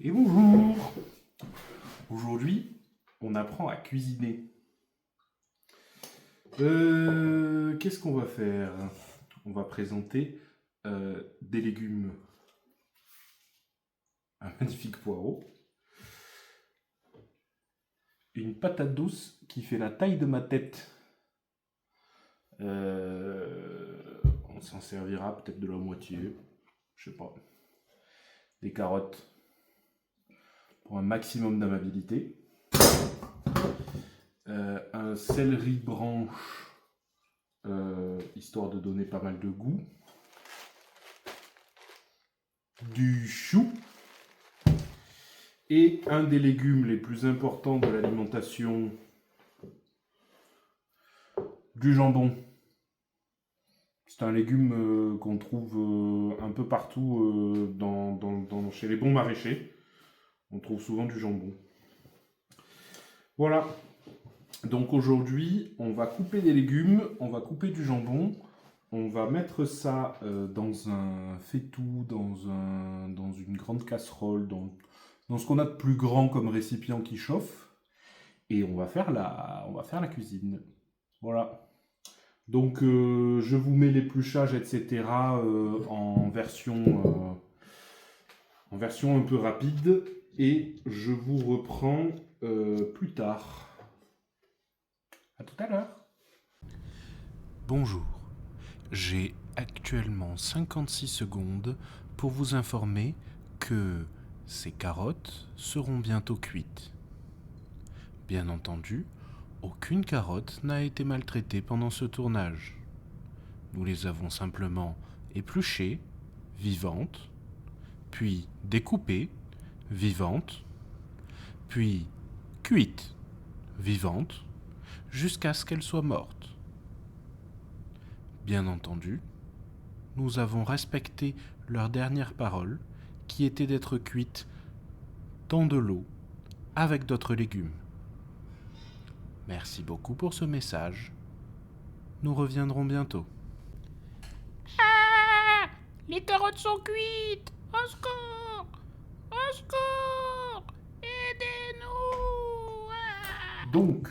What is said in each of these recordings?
Et bonjour! Aujourd'hui, on apprend à cuisiner. Qu'est-ce qu'on va faire? On va présenter des légumes. Un magnifique poireau. Une patate douce qui fait la taille de ma tête. On s'en servira peut-être de la moitié. Je sais pas. Des carottes pour un maximum d'amabilité. Un céleri branche, histoire de donner pas mal de goût. Du chou. Et un des légumes les plus importants de l'alimentation, du jambon. C'est un légume qu'on trouve un peu partout chez les bons maraîchers. On trouve souvent du jambon. Voilà. Donc aujourd'hui, on va couper des légumes, on va couper du jambon, on va mettre ça dans un faitout, dans une grande casserole, dans ce qu'on a de plus grand comme récipient qui chauffe, et on va faire la cuisine. Voilà. Donc je vous mets l'épluchage, etc. En version un peu rapide, et je vous reprends plus tard. À tout à l'heure. Bonjour, j'ai actuellement 56 secondes pour vous informer que ces carottes seront bientôt cuites. Bien entendu, aucune carotte n'a été maltraitée pendant ce tournage. Nous les avons simplement épluchées, vivantes, puis découpées, vivantes, puis cuites, vivantes, jusqu'à ce qu'elles soient mortes. Bien entendu, nous avons respecté leur dernière parole, qui était d'être cuites dans de l'eau avec d'autres légumes. Merci beaucoup pour ce message. Nous reviendrons bientôt. Ah! Les carottes sont cuites! Au secours! Au secours! Aidez-nous! Ah! Donc,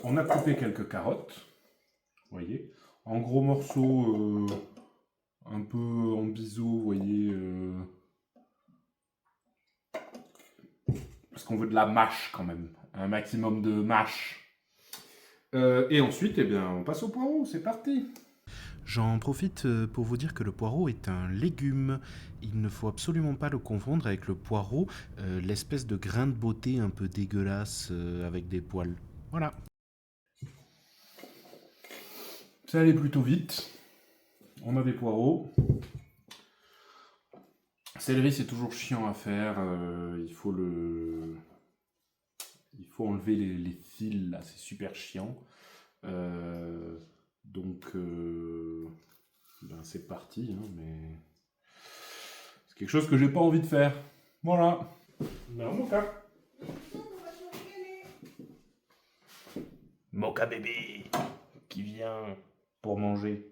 on a coupé quelques carottes, vous voyez, en gros morceaux, un peu en biseau, vous voyez, parce qu'on veut de la mâche quand même, un maximum de mâche. Et ensuite, eh bien, on passe au poireau, c'est parti. J'en profite pour vous dire que le poireau est un légume. Il ne faut absolument pas le confondre avec le poireau, l'espèce de grain de beauté un peu dégueulasse avec des poils. Voilà. Ça allait plutôt vite. On a des poireaux. Céleri, c'est toujours chiant à faire. Il faut enlever les fils, là, c'est super chiant. Ben, c'est parti, hein, mais c'est quelque chose que j'ai pas envie de faire. Voilà. Non, Moka. Moka bébé qui vient pour manger.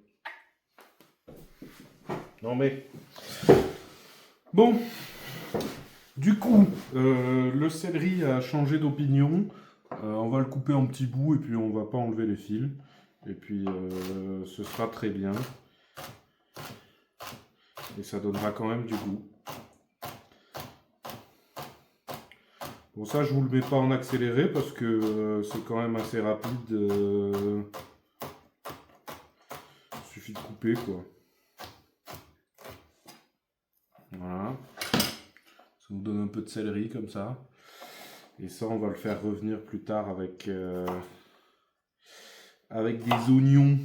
Non mais. Bon. Du coup, le céleri a changé d'opinion. On va le couper en petits bouts et puis on va pas enlever les fils. Et puis ce sera très bien. Et ça donnera quand même du goût. Bon, ça, je vous le mets pas en accéléré parce que c'est quand même assez rapide. Il suffit de couper, quoi. Voilà. Ça nous donne un peu de céleri comme ça. Et ça, on va le faire revenir plus tard avec des oignons.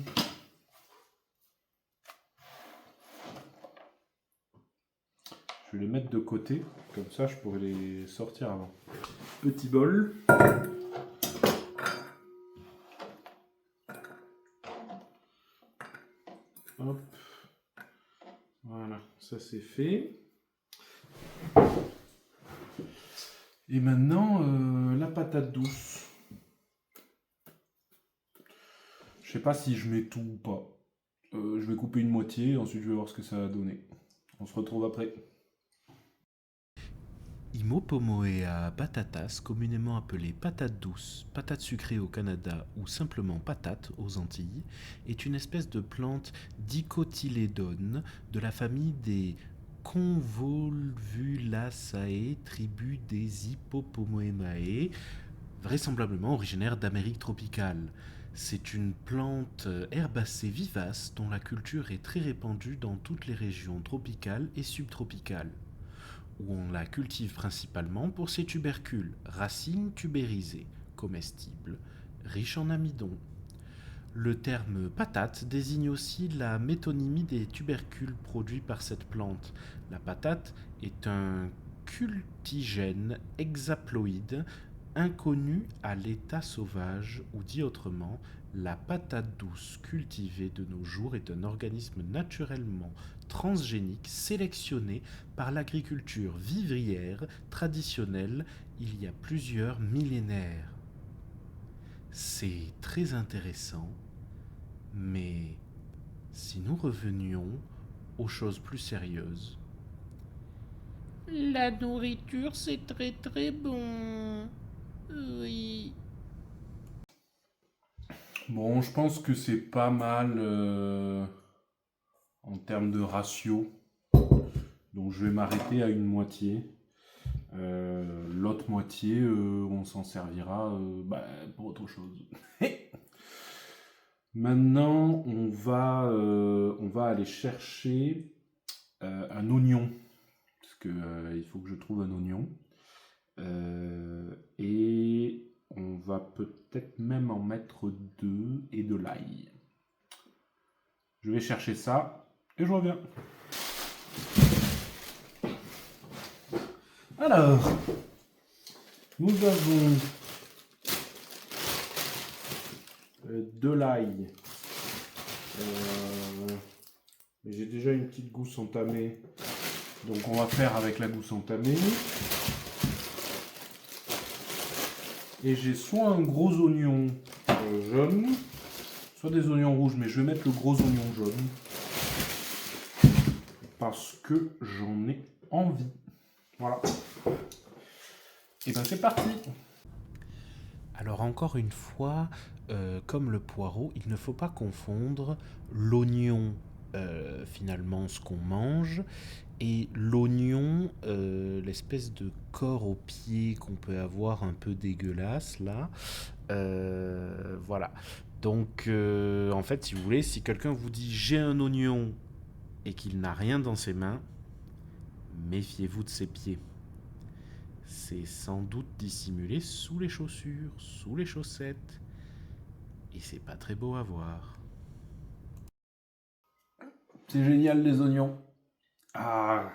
Je vais les mettre de côté, comme ça je pourrai les sortir avant. Petit bol. Hop. Voilà, ça c'est fait. Et maintenant, la patate douce. Je sais pas si je mets tout ou pas. Je vais couper une moitié, ensuite je vais voir ce que ça va donner. On se retrouve après. Imopomoea batatas, communément appelée patate douce, patate sucrée au Canada ou simplement patate aux Antilles, est une espèce de plante dicotylédone de la famille des Convolvulaceae, tribu des Hippopomoemae, vraisemblablement originaire d'Amérique tropicale. C'est une plante herbacée vivace dont la culture est très répandue dans toutes les régions tropicales et subtropicales, où on la cultive principalement pour ses tubercules, racines tubérisées, comestibles, riches en amidon. Le terme patate désigne aussi la métonymie des tubercules produits par cette plante. La patate est un cultigène hexaploïde inconnu à l'état sauvage, ou dit autrement, la patate douce cultivée de nos jours est un organisme naturellement transgénique sélectionné par l'agriculture vivrière traditionnelle il y a plusieurs millénaires. C'est très intéressant, mais si nous revenions aux choses plus sérieuses. La nourriture, c'est très très bon. Oui. Bon, je pense que c'est pas mal en termes de ratio. Donc je vais m'arrêter à une moitié. L'autre moitié, on s'en servira pour autre chose. Maintenant, on va aller chercher un oignon. Parce que il faut que je trouve un oignon. Et on va peut-être même en mettre 2 et de l'ail. Je vais chercher ça et je reviens. Alors, nous avons de l'ail. J'ai déjà une petite gousse entamée. Donc on va faire avec la gousse entamée. Et j'ai soit un gros oignon jaune, soit des oignons rouges, mais je vais mettre le gros oignon jaune. Parce que j'en ai envie. Voilà. Et ben c'est parti. Alors encore une fois, comme le poireau, il ne faut pas confondre l'oignon, finalement ce qu'on mange, et l'oignon, l'espèce de corps au pied qu'on peut avoir un peu dégueulasse là. Voilà. Donc en fait, si vous voulez, si quelqu'un vous dit j'ai un oignon et qu'il n'a rien dans ses mains, méfiez-vous de ses pieds. C'est sans doute dissimulé sous les chaussures, sous les chaussettes. Et c'est pas très beau à voir. C'est génial les oignons. Ah,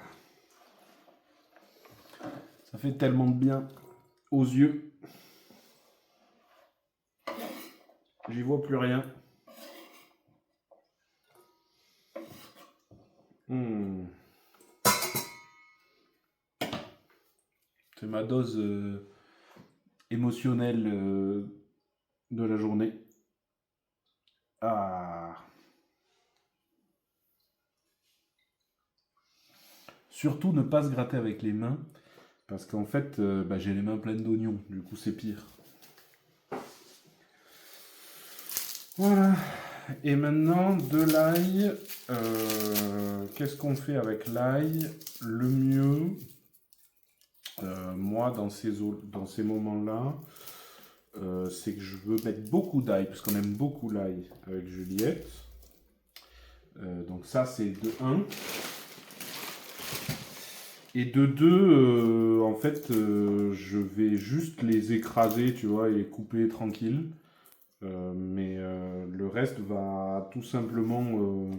ça fait tellement de bien aux yeux. J'y vois plus rien. C'est ma dose émotionnelle de la journée. Ah. Surtout ne pas se gratter avec les mains, parce qu'en fait, j'ai les mains pleines d'oignons, du coup c'est pire. Voilà. Et maintenant, de l'ail. Qu'est-ce qu'on fait avec l'ail? Le mieux, moi, dans ces moments-là, c'est que je veux mettre beaucoup d'ail, parce qu'on aime beaucoup l'ail avec Juliette. Donc ça, c'est de 1. Et de 2, en fait, je vais juste les écraser, tu vois, et les couper tranquille. Mais le reste va tout simplement...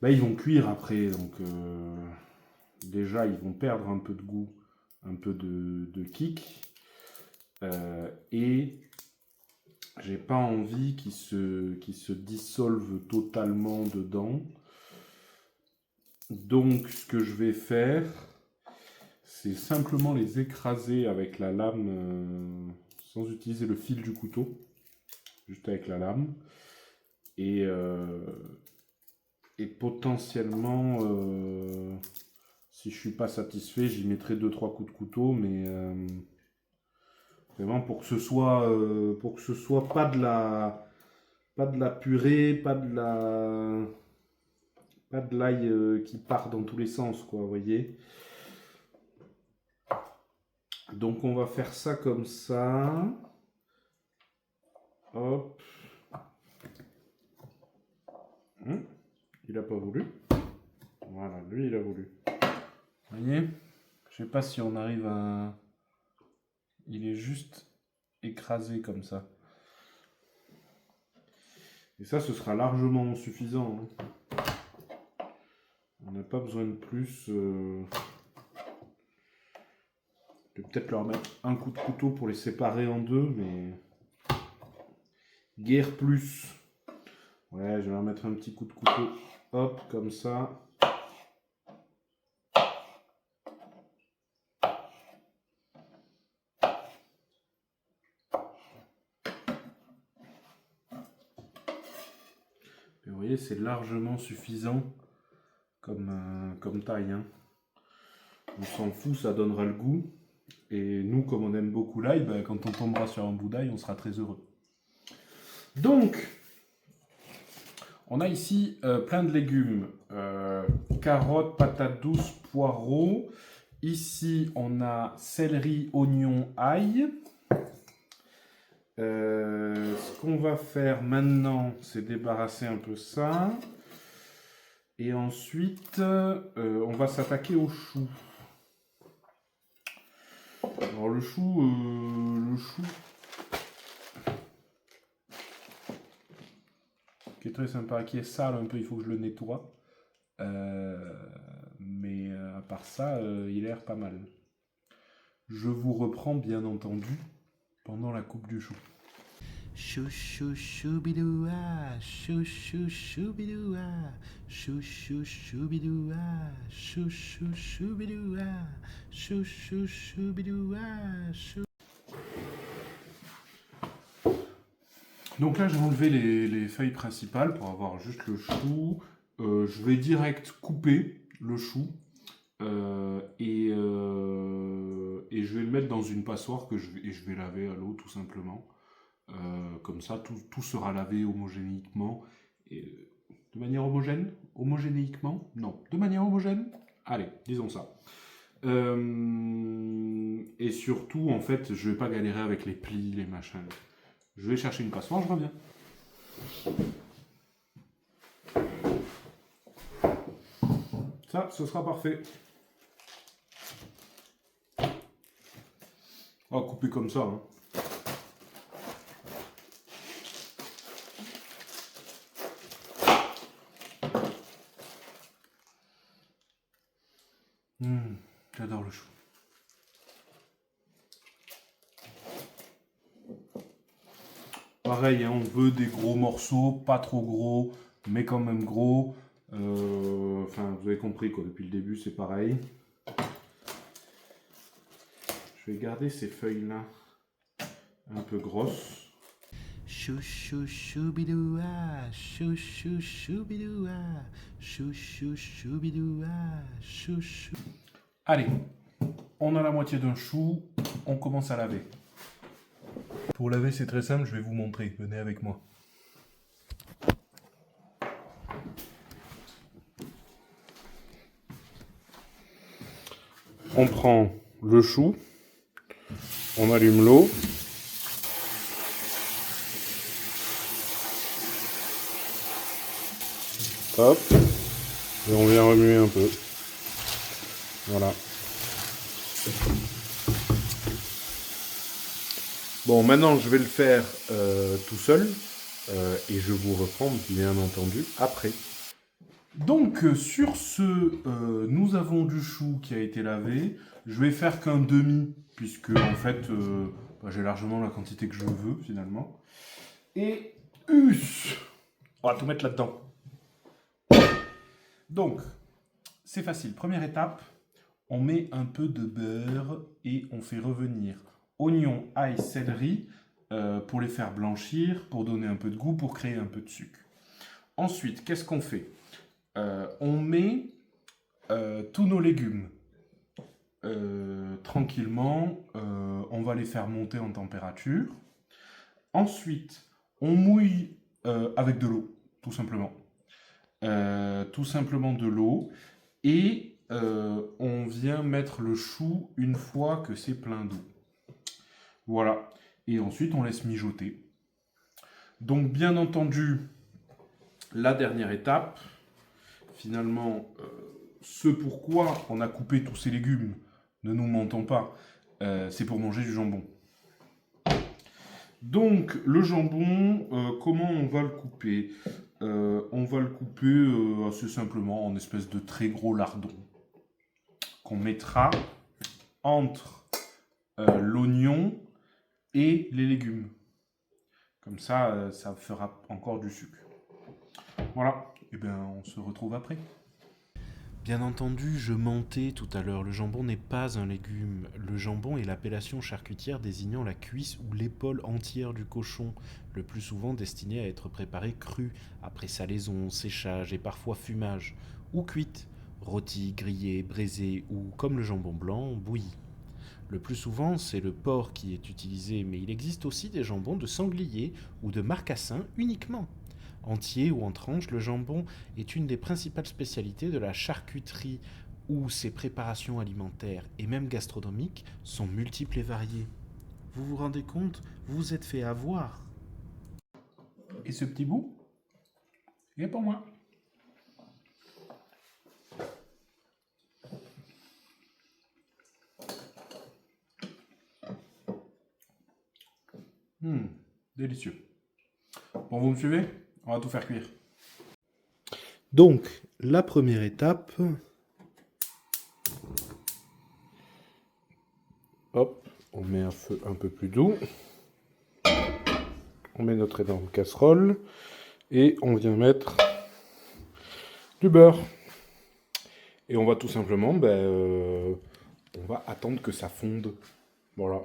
ils vont cuire après, donc déjà ils vont perdre un peu de goût, un peu de kick. Et j'ai pas envie qu'ils se dissolvent totalement dedans. Donc ce que je vais faire, c'est simplement les écraser avec la lame... sans utiliser le fil du couteau, juste avec la lame, et potentiellement Si je suis pas satisfait, j'y mettrai 2-3 coups de couteau, mais vraiment pour que ce soit pas de la purée, pas de l'ail qui part dans tous les sens, quoi, vous voyez. Donc on va faire ça comme ça. Hop. Il a pas voulu. Voilà, lui il a voulu. Vous voyez? Je sais pas si on arrive à... Il est juste écrasé comme ça. Et ça, ce sera largement suffisant. On n'a pas besoin de plus. Je vais peut-être leur mettre un coup de couteau pour les séparer en deux, mais... Guère plus. Ouais, je vais leur mettre un petit coup de couteau. Hop, comme ça. Et vous voyez, c'est largement suffisant comme taille. Hein. On s'en fout, ça donnera le goût. Et nous, comme on aime beaucoup l'ail, ben, quand on tombera sur un bout d'ail, on sera très heureux. Donc, on a ici plein de légumes. Carottes, patates douces, poireaux. Ici, on a céleri, oignon, ail. Ce qu'on va faire maintenant, c'est débarrasser un peu ça. Et ensuite, on va s'attaquer au chou. Alors le chou, qui est très sympa, qui est sale un peu, il faut que je le nettoie. Mais à part ça, il a l'air pas mal. Je vous reprends bien entendu pendant la coupe du chou. Chou chou chou bidou ah, chou chou chou bidou ah, chou chou chou bidou ah, chou chou chou bidou ah, chou chou chou bidou ah, chou. Donc là, j'ai enlevé les feuilles principales pour avoir juste le chou. Je vais direct couper le chou et je vais le mettre dans une passoire que je vais laver à l'eau tout simplement. Comme ça, tout sera lavé homogénéiquement. Et, de manière homogène? Homogénéiquement? Non. De manière homogène? Allez, disons ça. Et surtout, en fait, je vais pas galérer avec les plis, les machins. Je vais chercher une passoire, je reviens. Ça, ce sera parfait. On va couper comme ça. Hein. J'adore le chou. Pareil, hein, on veut des gros morceaux, pas trop gros, mais quand même gros. Enfin, vous avez compris quoi, depuis le début, c'est pareil. Je vais garder ces feuilles-là un peu grosses. Chou chou chou bidou ah, chou chou chou bidou ah, chou chou chou bidou ah, chou chou. Allez, on a la moitié d'un chou, on commence à laver. Pour laver, c'est très simple, je vais vous montrer. Venez avec moi. On prend le chou, on allume l'eau. Hop, et on vient remuer un peu. Voilà. Bon, maintenant je vais le faire tout seul et je vous reprends bien entendu après. Donc sur ce, nous avons du chou qui a été lavé. Je vais faire qu'un demi puisque en fait j'ai largement la quantité que je veux finalement. Et on va tout mettre là-dedans. Donc c'est facile. Première étape, on met un peu de beurre et on fait revenir oignons, ail, céleri pour les faire blanchir, pour donner un peu de goût, pour créer un peu de sucre. Ensuite, qu'est-ce qu'on fait? On met tous nos légumes. Tranquillement, on va les faire monter en température. Ensuite, on mouille avec de l'eau, tout simplement. Tout simplement de l'eau. Et on vient mettre le chou une fois que c'est plein d'eau. Voilà. Et ensuite, on laisse mijoter. Donc, bien entendu, la dernière étape, finalement, ce pourquoi on a coupé tous ces légumes, ne nous mentons pas, c'est pour manger du jambon. Donc, le jambon, comment on va le couper? On va le couper assez simplement en espèce de très gros lardons qu'on mettra entre l'oignon et les légumes. Comme ça, ça fera encore du sucre. Voilà, et bien on se retrouve après. Bien entendu, je mentais tout à l'heure, le jambon n'est pas un légume. Le jambon est l'appellation charcutière désignant la cuisse ou l'épaule entière du cochon, le plus souvent destinée à être préparée crue, après salaison, séchage et parfois fumage, ou cuite, rôtie, grillée, braisée ou, comme le jambon blanc, bouillie. Le plus souvent, c'est le porc qui est utilisé, mais il existe aussi des jambons de sanglier ou de marcassin uniquement. Entier ou en tranches, le jambon est une des principales spécialités de la charcuterie où ses préparations alimentaires et même gastronomiques sont multiples et variées. Vous vous rendez compte? Vous vous êtes fait avoir. Et ce petit bout, il est pour moi. Délicieux. Bon, vous me suivez? On va tout faire cuire. Donc, la première étape, hop, on met un feu un peu plus doux. On met notre énorme casserole et on vient mettre du beurre. Et on va tout simplement, on va attendre que ça fonde. Voilà.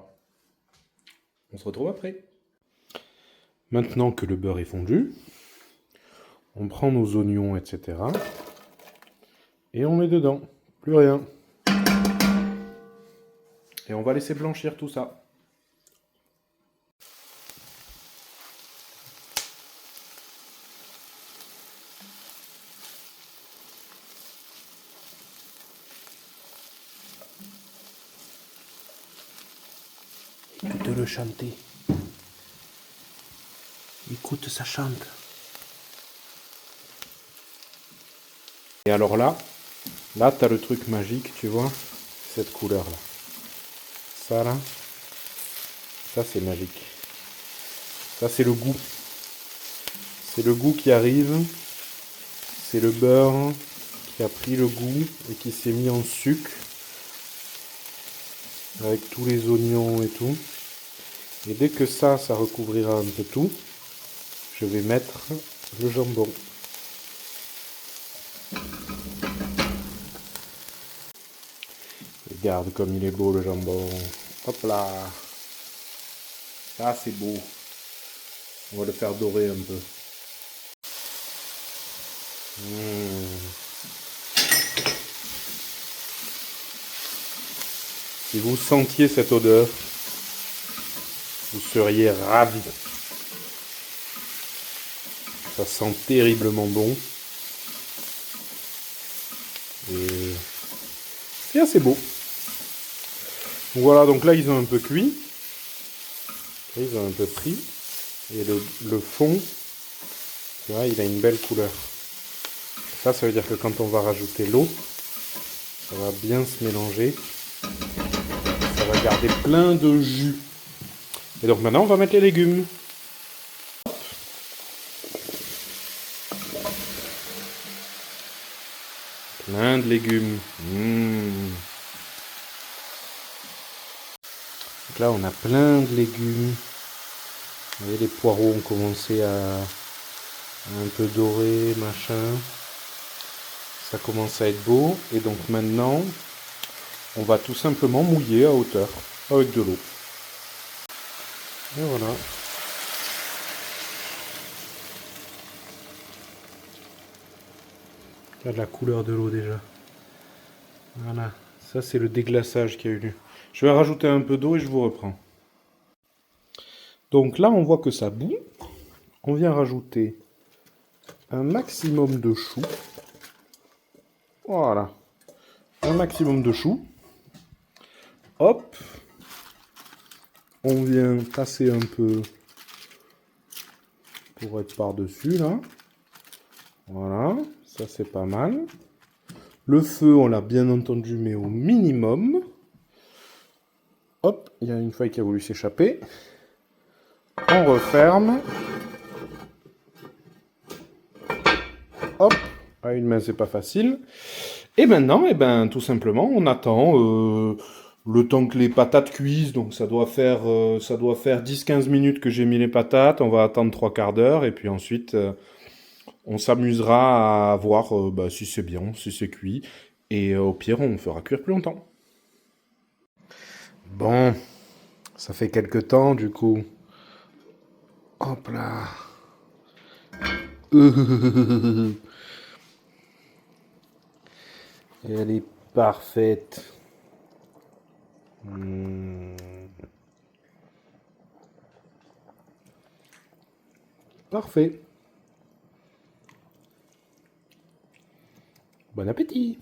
On se retrouve après. Maintenant que le beurre est fondu, on prend nos oignons, etc. Et on met dedans. Plus rien. Et on va laisser blanchir tout ça. Écoute-le chanter. Écoute, ça chante. Et alors là, t'as le truc magique, tu vois, cette couleur-là. Ça c'est magique. Ça, c'est le goût. C'est le goût qui arrive. C'est le beurre qui a pris le goût et qui s'est mis en sucre. Avec tous les oignons et tout. Et dès que ça recouvrira un peu tout, je vais mettre le jambon. Regarde comme il est beau le jambon. Hop là. Ça c'est beau. On va le faire dorer un peu. Si vous sentiez cette odeur, vous seriez ravis. Ça sent terriblement bon. Et c'est assez beau. Voilà, donc là ils ont un peu cuit. Ils ont un peu pris. Et le fond, tu vois, il a une belle couleur. Ça veut dire que quand on va rajouter l'eau, ça va bien se mélanger. Ça va garder plein de jus. Et donc maintenant, on va mettre les légumes. Plein de légumes. Donc là, on a plein de légumes. Vous voyez, les poireaux ont commencé à un peu dorer, machin. Ça commence à être beau. Et donc maintenant, on va tout simplement mouiller à hauteur avec de l'eau. Et voilà. Regarde la couleur de l'eau déjà. Voilà, ça c'est le déglaçage qu'il y a eu lieu. Je vais rajouter un peu d'eau et je vous reprends. Donc là, on voit que ça bout. On vient rajouter un maximum de choux. Voilà, un maximum de choux. Hop, on vient passer un peu pour être par-dessus là. Voilà, ça c'est pas mal. Le feu, on l'a bien entendu, mais au minimum. Hop, il y a une feuille qui a voulu s'échapper. On referme. Hop, à une main c'est pas facile. Et maintenant, eh ben, tout simplement, on attend le temps que les patates cuisent. Donc ça doit faire 10-15 minutes que j'ai mis les patates. On va attendre 3/4 d'heure. Et puis ensuite, on s'amusera à voir bah, si c'est bien, si c'est cuit. Et au pire, on fera cuire plus longtemps. Bon, ça fait quelques temps du coup. Hop là. Et elle est parfaite. Parfait. Bon appétit.